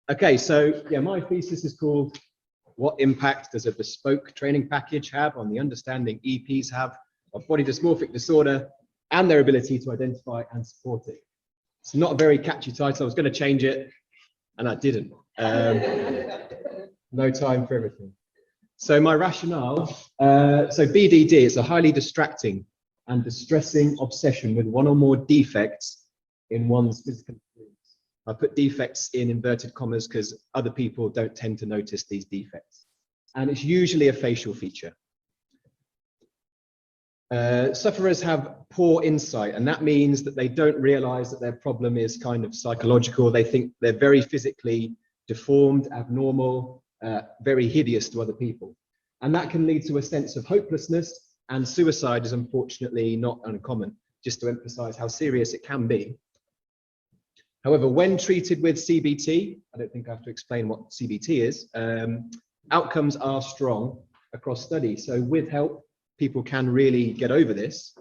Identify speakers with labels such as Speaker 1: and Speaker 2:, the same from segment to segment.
Speaker 1: Okay, so yeah, my thesis is called "What Impact Does a Bespoke Training Package Have on the Understanding EPs Have of Body Dysmorphic Disorder and Their Ability to Identify and Support It." It's not a very catchy title. I was going to change it, and I didn't. No time for everything. So my rationale, so BDD is a highly distracting and distressing obsession with one or more defects in one's physical appearance. I put defects in inverted commas because other people don't tend to notice these defects. And it's usually a facial feature. Sufferers have poor insight, and that means that they don't realize that their problem is kind of psychological. They think they're very physically deformed, abnormal, very hideous to other people. And that can lead to a sense of hopelessness, and suicide is unfortunately not uncommon, just to emphasize how serious it can be. However, when treated with CBT, I don't think I have to explain what CBT is, outcomes are strong across studies. So with help, people can really get over this.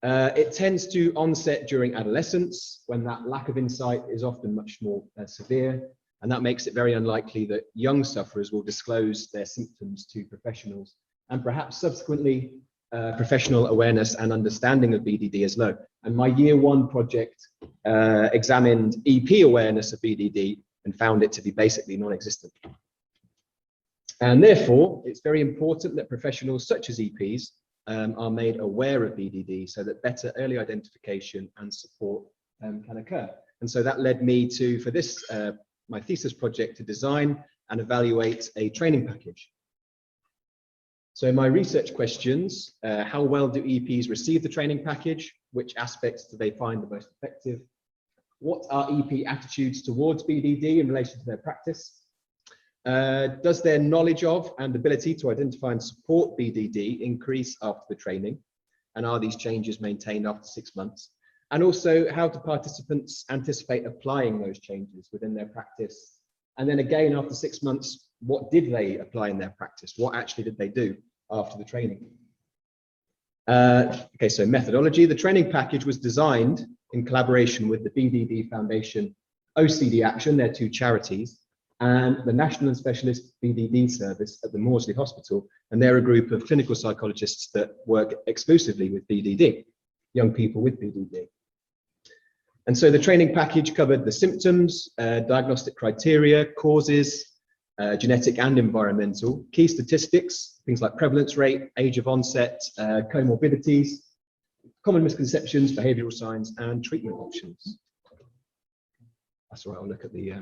Speaker 1: It tends to onset during adolescence, when that lack of insight is often much more severe, and that makes it very unlikely that young sufferers will disclose their symptoms to professionals, and perhaps subsequently professional awareness and understanding of BDD is low. And my year one project examined EP awareness of BDD and found it to be basically non-existent. And therefore, it's very important that professionals such as EPs are made aware of BDD so that better early identification and support can occur. And so that led me to, for this, my thesis project, to design and evaluate a training package. So my research questions, how well do EPs receive the training package? Which aspects do they find the most effective? What are EP attitudes towards BDD in relation to their practice? Does their knowledge of and ability to identify and support BDD increase after the training? And are these changes maintained after 6 months? And also, how do participants anticipate applying those changes within their practice? And then again, after 6 months, what did they apply in their practice? What actually did they do after the training? Okay, so methodology. The training package was designed in collaboration with the BDD Foundation, OCD Action, their two charities, and the National and Specialist BDD Service at the Maudsley Hospital. And they're a group of clinical psychologists that work exclusively with BDD, young people with BDD. And so the training package covered the symptoms, diagnostic criteria, causes, genetic and environmental, key statistics, things like prevalence rate, age of onset, comorbidities, common misconceptions, behavioral signs, and treatment options. That's all right, I'll look at the,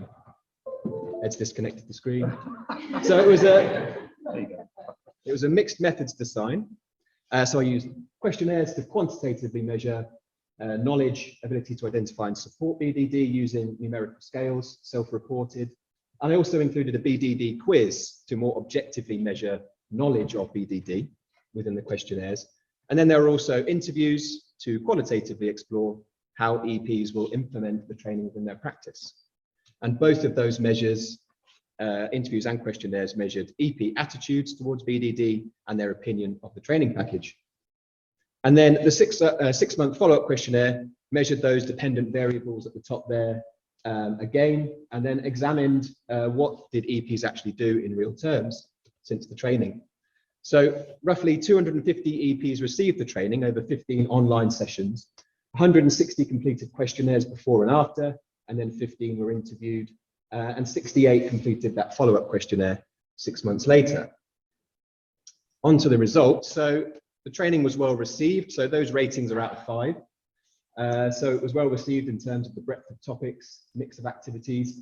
Speaker 1: Ed's disconnected the screen. So it was a mixed methods design. So I used questionnaires to quantitatively measure knowledge, ability to identify and support BDD using numerical scales, self-reported. And I also included a BDD quiz to more objectively measure knowledge of BDD within the questionnaires. And then there are also interviews to qualitatively explore how EPs will implement the training within their practice. And both of those measures, interviews and questionnaires, measured EP attitudes towards BDD and their opinion of the training package. And then the six-month follow-up questionnaire measured those dependent variables at the top there again, and then examined what did EPs actually do in real terms since the training. So roughly 250 EPs received the training over 15 online sessions, 160 completed questionnaires before and after, and then 15 were interviewed, and 68 completed that follow-up questionnaire 6 months later. On to the results. So the training was well received. So those ratings are out of 5. So it was well received in terms of the breadth of topics, mix of activities,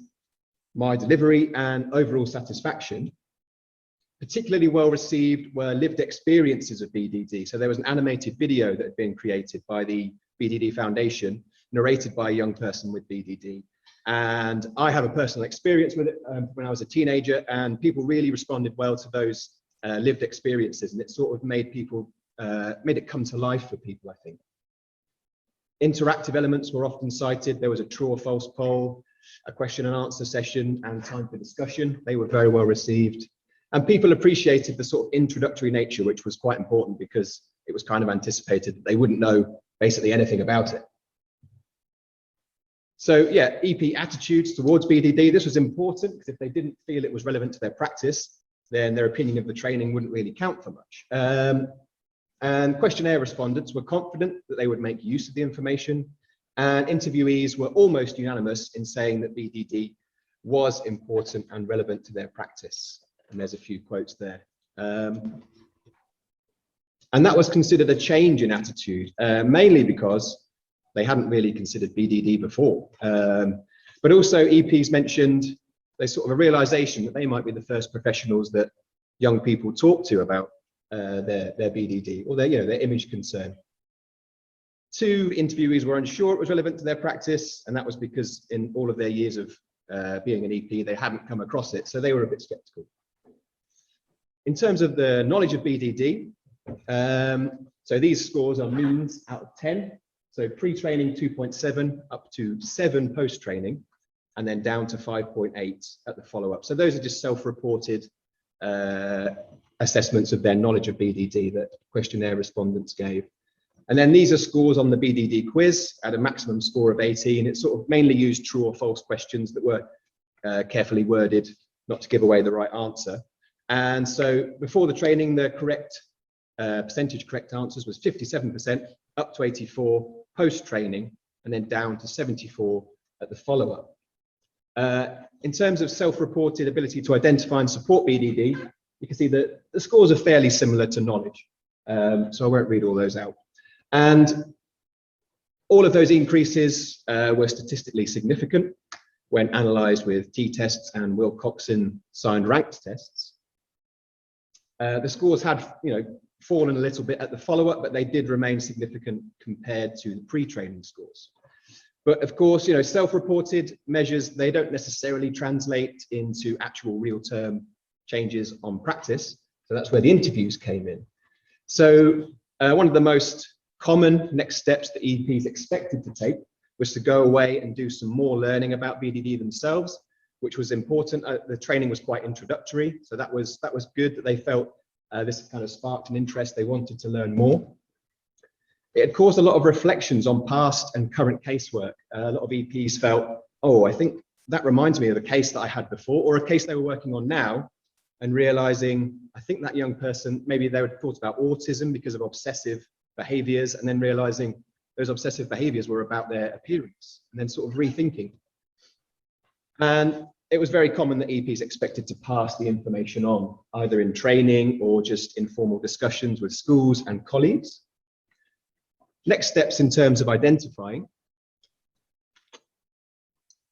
Speaker 1: my delivery, and overall satisfaction. Particularly well received were lived experiences of BDD. So there was an animated video that had been created by the BDD Foundation, narrated by a young person with BDD. And I have a personal experience with it when I was a teenager, and people really responded well to those lived experiences, and it sort of made people, made it come to life for people, I think. Interactive elements were often cited. There was a true or false poll, a question and answer session, and time for discussion. They were very well received. And people appreciated the sort of introductory nature, which was quite important because it was kind of anticipated that they wouldn't know basically anything about it. So yeah, EP attitudes towards BDD. This was important because if they didn't feel it was relevant to their practice, then their opinion of the training wouldn't really count for much. And questionnaire respondents were confident that they would make use of the information, and interviewees were almost unanimous in saying that BDD was important and relevant to their practice. And there's a few quotes there. And that was considered a change in attitude, mainly because they hadn't really considered BDD before. But also EPs mentioned there's sort of a realization that they might be the first professionals that young people talk to about their BDD or their image concern. 2 interviewees were unsure it was relevant to their practice, and that was because in all of their years of being an EP, they hadn't come across it, so they were a bit skeptical. In terms of the knowledge of BDD, so these scores are means out of 10. So pre-training 2.7 up to 7 post-training, and then down to 5.8 at the follow-up. So those are just self-reported assessments of their knowledge of BDD that questionnaire respondents gave. And then these are scores on the BDD quiz at a maximum score of 18. It sort of mainly used true or false questions that were carefully worded, not to give away the right answer. And so before the training, the correct percentage correct answers was 57%, up to 84 post-training, and then down to 74 at the follow-up. In terms of self-reported ability to identify and support BDD, you can see that the scores are fairly similar to knowledge. So I won't read all those out. And all of those increases were statistically significant when analysed with t-tests and Wilcoxon signed ranked tests. The scores had, fallen a little bit at the follow-up, but they did remain significant compared to the pre-training scores. But of course, self-reported measures, they don't necessarily translate into actual real-term changes on practice. So that's where the interviews came in. So one of the most common next steps that EPs expected to take was to go away and do some more learning about BDD themselves, which was important. The training was quite introductory, so that was good that they felt this kind of sparked an interest. They wanted to learn more. It had caused a lot of reflections on past and current casework. A lot of EPs felt, oh, I think that reminds me of a case that I had before, or a case they were working on now, and realizing, I think that young person, maybe they would thought about autism because of obsessive behaviors, and then realizing those obsessive behaviors were about their appearance, and then sort of rethinking. And it was very common that EPs expected to pass the information on, either in training or just informal discussions with schools and colleagues. Next steps in terms of identifying.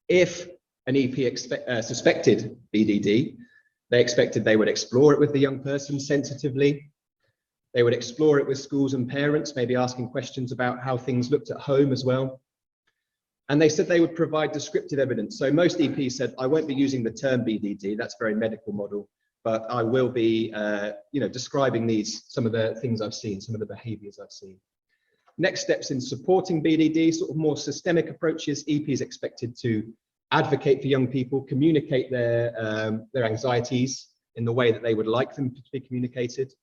Speaker 1: If an EP suspected BDD, they expected they would explore it with the young person sensitively. They would explore it with schools and parents, maybe asking questions about how things looked at home as well. And they said they would provide descriptive evidence. So most EPs said, I won't be using the term BDD, that's very medical model, but I will be describing some of the things I've seen, some of the behaviors I've seen. Next steps in supporting BDD, sort of more systemic approaches. EPs expected to advocate for young people, communicate their anxieties in the way that they would like them to be communicated.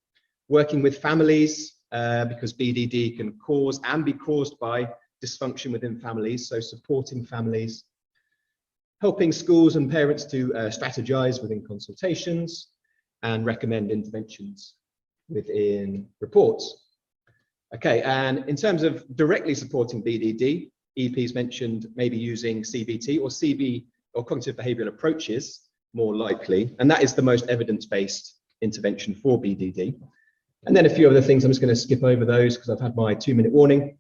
Speaker 1: Working with families, because BDD can cause and be caused by dysfunction within families, so supporting families. Helping schools and parents to strategize within consultations and recommend interventions within reports. Okay, and in terms of directly supporting BDD, EPs mentioned maybe using CBT or CB or cognitive behavioral approaches more likely, and that is the most evidence-based intervention for BDD. And then a few other things, I'm just going to skip over those because I've had my 2-minute warning.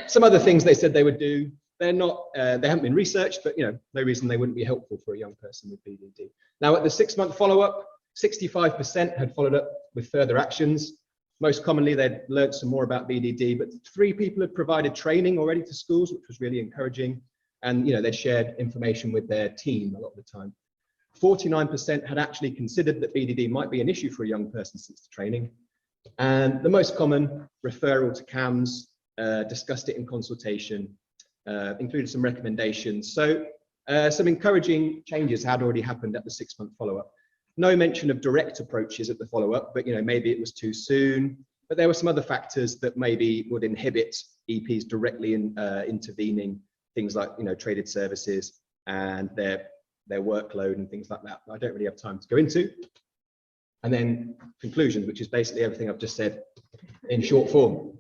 Speaker 1: Some other things they said they would do, they haven't been researched, but no reason they wouldn't be helpful for a young person with BDD. Now at the 6-month follow-up, 65% had followed up with further actions. Most commonly, they'd learned some more about BDD, but 3 people had provided training already to schools, which was really encouraging. And they'd shared information with their team a lot of the time. 49% had actually considered that BDD might be an issue for a young person since the training. And the most common, referral to CAMS, discussed it in consultation, included some recommendations. So some encouraging changes had already happened at the 6-month follow-up. No mention of direct approaches at the follow-up, but maybe it was too soon. But there were some other factors that maybe would inhibit EPs directly intervening things like, you know, traded services and their workload and things like that. I don't really have time to go into. And then conclusions, which is basically everything I've just said in short form.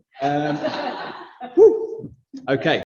Speaker 1: Okay.